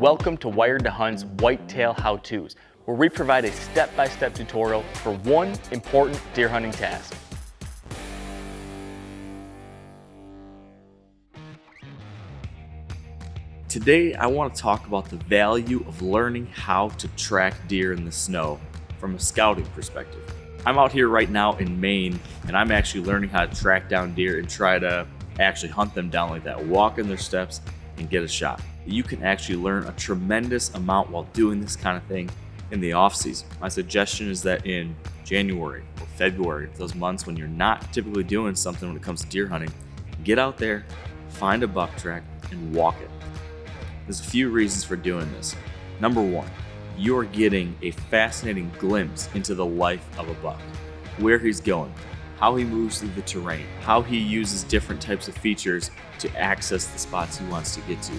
Welcome to WiredToHunt's Whitetail How-Tos, where we provide a step-by-step tutorial for one important deer hunting task. Today, I want to talk about the value of learning how to track deer in the snow from a scouting perspective. I'm out here right now in Maine, and I'm actually learning how to track down deer and try to actually hunt them down like that, walk in their steps and get a shot. You can actually learn a tremendous amount while doing this kind of thing in the off season. My suggestion is that in January or February, those months when you're not typically doing something when it comes to deer hunting, get out there, find a buck track and walk it. There's a few reasons for doing this. Number one, you're getting a fascinating glimpse into the life of a buck, where he's going, how he moves through the terrain, how he uses different types of features to access the spots he wants to get to.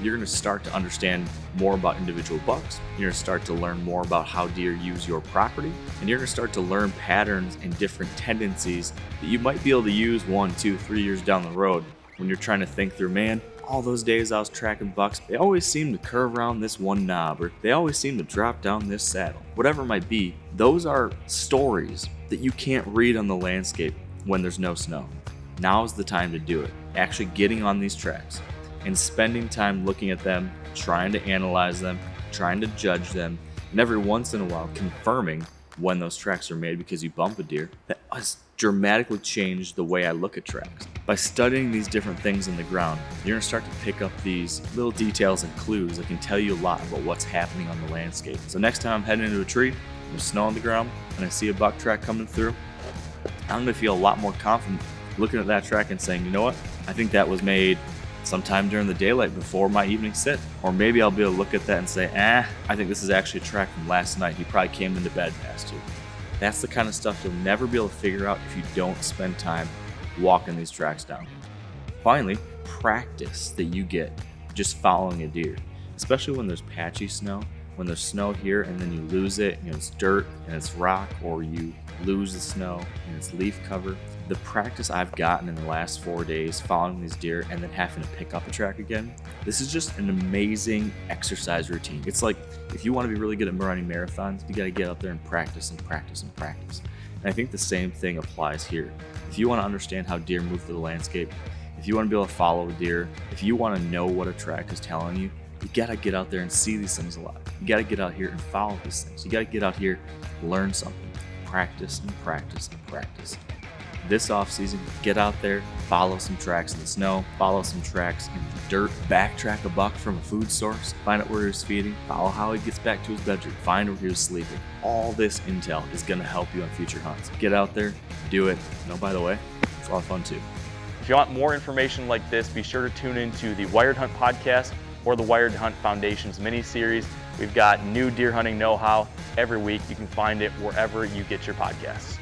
You're going to start to understand more about individual bucks. You're going to start to learn more about how deer use your property, and you're going to start to learn patterns and different tendencies that you might be able to use 1, 2, 3 years down the road when you're trying to think through, man, all those days I was tracking bucks, they always seem to curve around this one knob, or they always seem to drop down this saddle. Whatever it might be, those are stories that you can't read on the landscape when there's no snow. Now is the time to do it. Actually getting on these tracks and spending time looking at them, trying to analyze them, trying to judge them, and every once in a while confirming when those tracks are made because you bump a deer. That has dramatically changed the way I look at tracks. By studying these different things in the ground, you're gonna start to pick up these little details and clues that can tell you a lot about what's happening on the landscape. So next time I'm heading into a tree, there's snow on the ground, and I see a buck track coming through, I'm gonna feel a lot more confident looking at that track and saying, you know what, I think that was made sometime during the daylight before my evening sit. Or maybe I'll be able to look at that and say, I think this is actually a track from last night. He probably came into bed past you. That's the kind of stuff you'll never be able to figure out if you don't spend time walking these tracks down. Finally, practice that you get just following a deer, especially when there's patchy snow. When there's snow here and then you lose it, it's dirt and it's rock, or you lose the snow and it's leaf cover. The practice I've gotten in the last 4 days following these deer and then having to pick up a track again, this is just an amazing exercise routine. It's like if you want to be really good at running marathons, you got to get out there and practice and practice and practice. And I think the same thing applies here. If you want to understand how deer move through the landscape, if you want to be able to follow a deer, if you want to know what a track is telling you, you gotta get out there and see these things a lot. You gotta get out here and follow these things. You gotta get out here, learn something, practice and practice and practice. This off season, get out there, follow some tracks in the snow, follow some tracks in the dirt, backtrack a buck from a food source, find out where he's feeding, follow how he gets back to his bedroom, find where he was sleeping. All this intel is gonna help you on future hunts. Get out there, do it. By the way, it's a lot of fun too. If you want more information like this, be sure to tune into the WiredToHunt podcast or the WiredToHunt Foundation's mini-series. We've got new deer hunting know-how every week. You can find it wherever you get your podcasts.